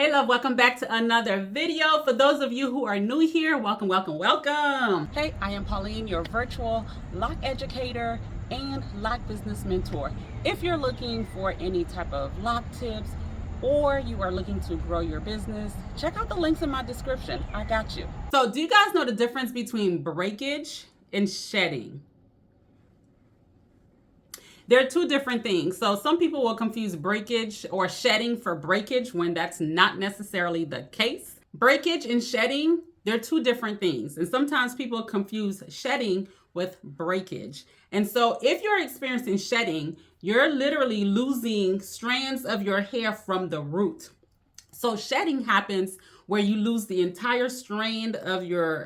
Hey love, welcome back to another video. For those of you who are new here, welcome, welcome, welcome. Hey, I am Pauline, your virtual lock educator and lock business mentor. If you're looking for any type of lock tips or you are looking to grow your business, check out the links in my description. I got you. So do you guys know the difference between breakage and shedding? They're two different things. So some people will confuse breakage or shedding for breakage when that's not necessarily the case. Breakage and shedding, they're two different things. And sometimes people confuse shedding with breakage. And so if you're experiencing shedding, you're literally losing strands of your hair from the root. So shedding happens where you lose the entire strand of your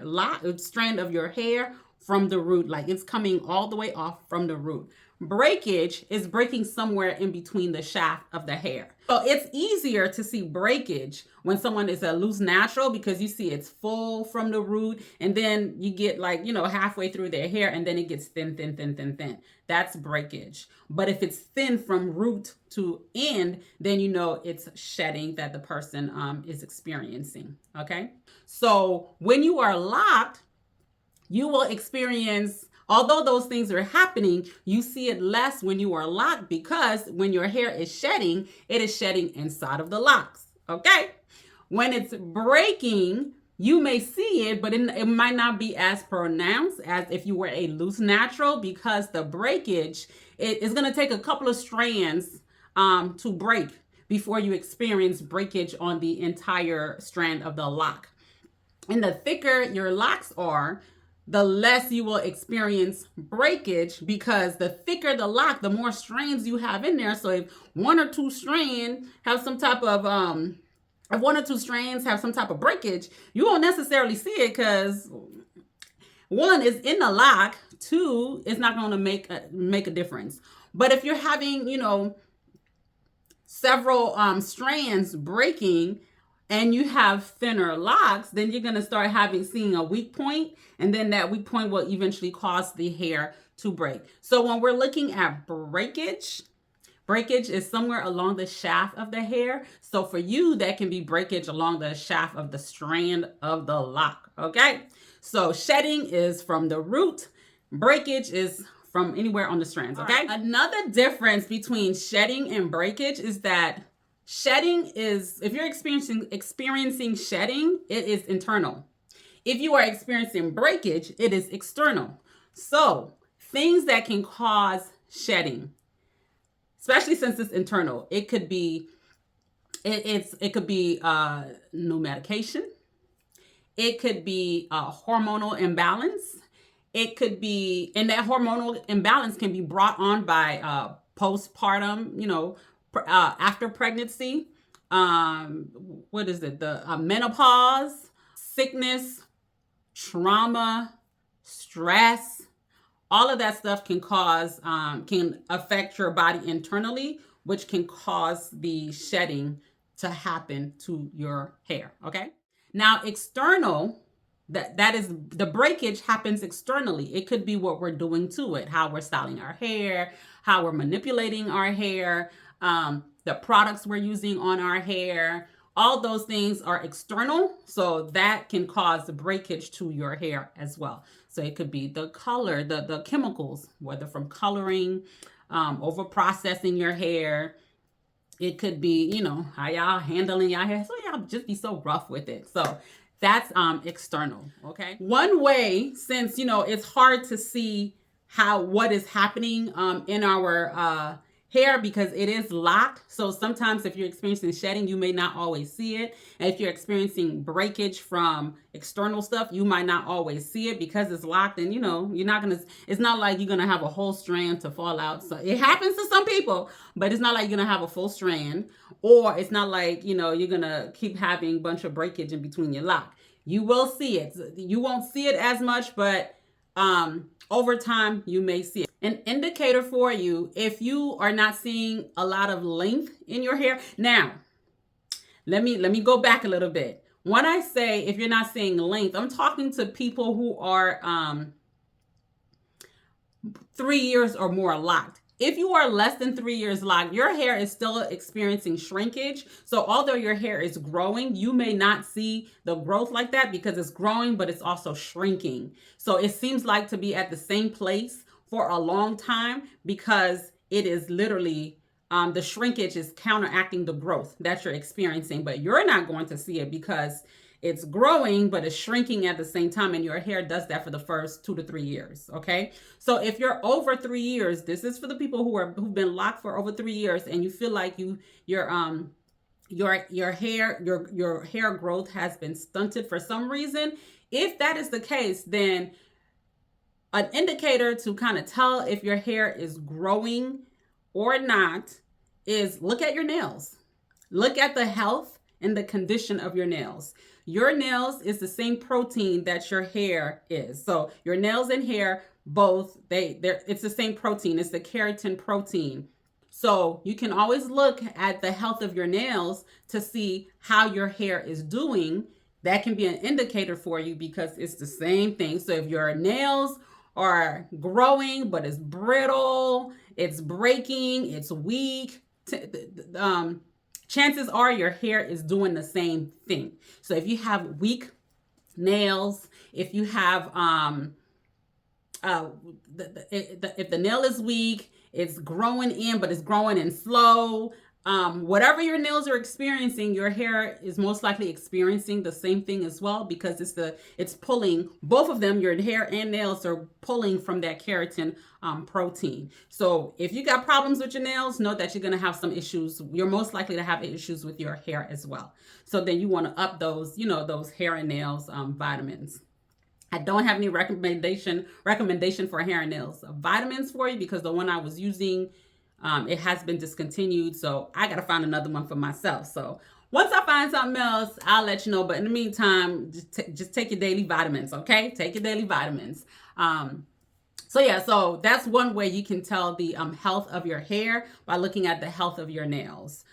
hair from the root, like it's coming all the way off from the root. Breakage is breaking somewhere in between the shaft of the hair. So it's easier to see breakage when someone is a loose natural because you see it's full from the root, and then you get halfway through their hair and then it gets thin, thin, thin, thin, thin. That's breakage. But if it's thin from root to end, then you know it's shedding that the person is experiencing, okay? So when you are locked, you will experience, although those things are happening, you see it less when you are locked because when your hair is shedding, it is shedding inside of the locks, okay? When it's breaking, you may see it, but it might not be as pronounced as if you were a loose natural because the breakage, it is gonna take a couple of strands to break before you experience breakage on the entire strand of the lock. And the thicker your locks are, the less you will experience breakage because the thicker the lock, the more strands you have in there. So if one or two strands have some type of breakage, you won't necessarily see it because one is in the lock, two is not going to make a difference. But if you're having, several strands breaking, and you have thinner locks, then you're going to start seeing a weak point, and then that weak point will eventually cause the hair to break. So when we're looking at breakage is somewhere along the shaft of the hair. So for you, that can be breakage along the shaft of the strand of the lock, okay? So shedding is from the root, breakage is from anywhere on the strands, okay? Right. Another difference between shedding and breakage is that shedding is, if you're experiencing shedding, it is internal. If you are experiencing breakage, it is external. So things that can cause shedding, especially since it's internal, it could be new medication. It could be a hormonal imbalance. It could be, and that hormonal imbalance can be brought on by postpartum, after pregnancy, the menopause, sickness, trauma, stress, all of that stuff can affect your body internally, which can cause the shedding to happen to your hair, okay? Now, external, that is, the breakage happens externally. It could be what we're doing to it, how we're styling our hair, how we're manipulating our hair, the products we're using on our hair. All those things are external, so that can cause the breakage to your hair as well. So it could be the color, the chemicals, whether from coloring, over processing your hair. It could be, how y'all handling your hair. So y'all just be so rough with it. So that's external, okay? One way, since, it's hard to see what is happening in our hair because it is locked. So sometimes if you're experiencing shedding, you may not always see it. And if you're experiencing breakage from external stuff, you might not always see it because it's locked, and it's not like you're gonna have a whole strand to fall out. So it happens to some people, but it's not like you're gonna have a full strand, or it's not like, you're gonna keep having a bunch of breakage in between your lock. You will see it. You won't see it as much, but over time you may see it. An indicator for you if you are not seeing a lot of length in your hair. Now, let me go back a little bit. When I say if you're not seeing length, I'm talking to people who are 3 years or more locked. If you are less than 3 years locked, your hair is still experiencing shrinkage. So although your hair is growing, you may not see the growth like that because it's growing, but it's also shrinking. So it seems like to be at the same place for a long time because it is literally the shrinkage is counteracting the growth that you're experiencing, but you're not going to see it because it's growing, but it's shrinking at the same time. And your hair does that for the first 2 to 3 years. Okay. So if you're over 3 years, this is for the people who've been locked for over 3 years and you feel like your hair growth has been stunted for some reason. If that is the case, then an indicator to kind of tell if your hair is growing or not is look at your nails. Look at the health and the condition of your nails. Your nails is the same protein that your hair is. So your nails and hair, both, it's the same protein. It's the keratin protein. So you can always look at the health of your nails to see how your hair is doing. That can be an indicator for you because it's the same thing. So if your nails are growing, but it's brittle, it's breaking, it's weak, chances are your hair is doing the same thing. So if you have weak nails, if you have if the nail is weak, it's growing in, but it's growing in slow. Whatever your nails are experiencing, your hair is most likely experiencing the same thing as well because it's pulling, both of them, your hair and nails are pulling from that keratin protein. So if you got problems with your nails, know that you're going to have some issues. You're most likely to have issues with your hair as well. So then you want to up those, those hair and nails vitamins. I don't have any recommendation for hair and nails vitamins for you because the one I was using, it has been discontinued. So I got to find another one for myself. So once I find something else, I'll let you know. But in the meantime, just take your daily vitamins. Okay. Take your daily vitamins. So that's one way you can tell the health of your hair by looking at the health of your nails.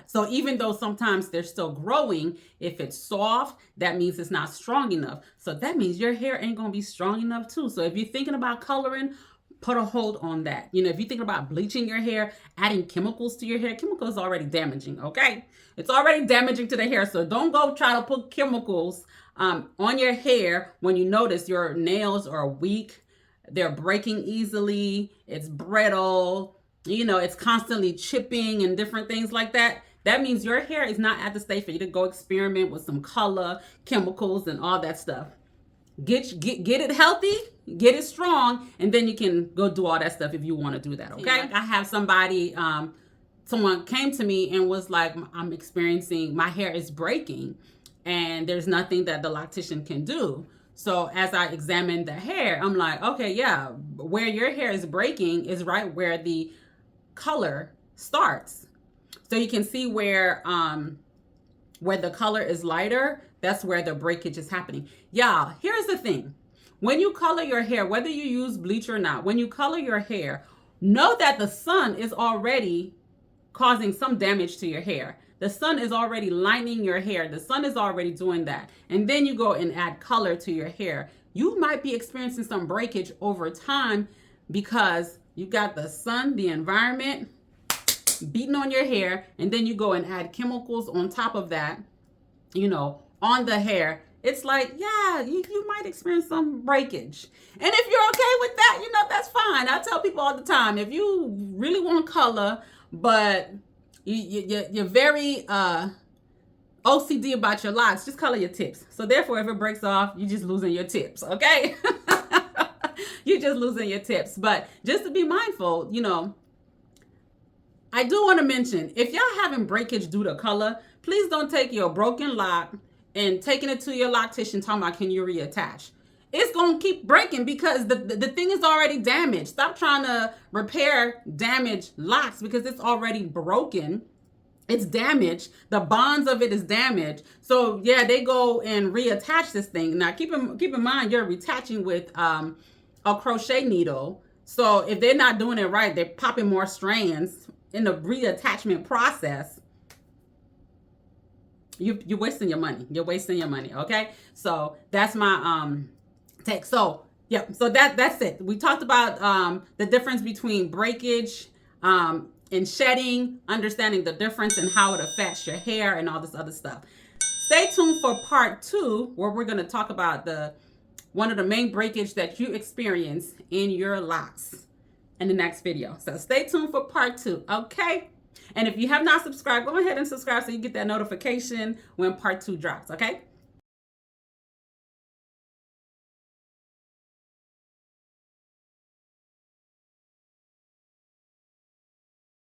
So even though sometimes they're still growing, if it's soft, that means it's not strong enough. So that means your hair ain't going to be strong enough too. So if you're thinking about coloring, put a hold on that. If you're thinking about bleaching your hair, adding chemicals to your hair, chemicals is already damaging, okay? It's already damaging to the hair. So don't go try to put chemicals on your hair when you notice your nails are weak, they're breaking easily, it's brittle, it's constantly chipping and different things like that. That means your hair is not at the stage for you to go experiment with some color, chemicals, and all that stuff. Get it healthy, get it strong, and then you can go do all that stuff if you want to do that, okay? I have somebody, someone came to me and was like, I'm experiencing, my hair is breaking, and there's nothing that the loctician can do. So as I examined the hair, I'm like, okay, yeah, where your hair is breaking is right where the color starts. So you can see where the color is lighter, that's where the breakage is happening. Y'all, here's the thing. When you color your hair, whether you use bleach or not, when you color your hair, know that the sun is already causing some damage to your hair. The sun is already lining your hair. The sun is already doing that. And then you go and add color to your hair. You might be experiencing some breakage over time because you got the sun, the environment beating on your hair, and then you go and add chemicals on top of that, on the hair. It's like, yeah, you might experience some breakage. And if you're okay with that, that's fine. I tell people all the time, if you really want color, but you're very OCD about your locks, just color your tips. So therefore, if it breaks off, you're just losing your tips, okay? You're just losing your tips. But just to be mindful, I do want to mention, if y'all having breakage due to color, please don't take your broken lock and taking it to your loctician talking about, can you reattach? It's going to keep breaking because the thing is already damaged. Stop trying to repair damaged locks because it's already broken. It's damaged. The bonds of it is damaged. So yeah, they go and reattach this thing. Now keep in mind, you're retaching with a crochet needle. So if they're not doing it right, they're popping more strands in the reattachment process. You're wasting your money. You're wasting your money. Okay. So that's my take. So Yep. So that's it. We talked about the difference between breakage and shedding, understanding the difference and how it affects your hair and all this other stuff. Stay tuned for part 2, where we're going to talk about one of the main breakage that you experience in your locks in the next video. So stay tuned for part 2, okay? And if you have not subscribed, go ahead and subscribe so you get that notification when part 2 drops, okay?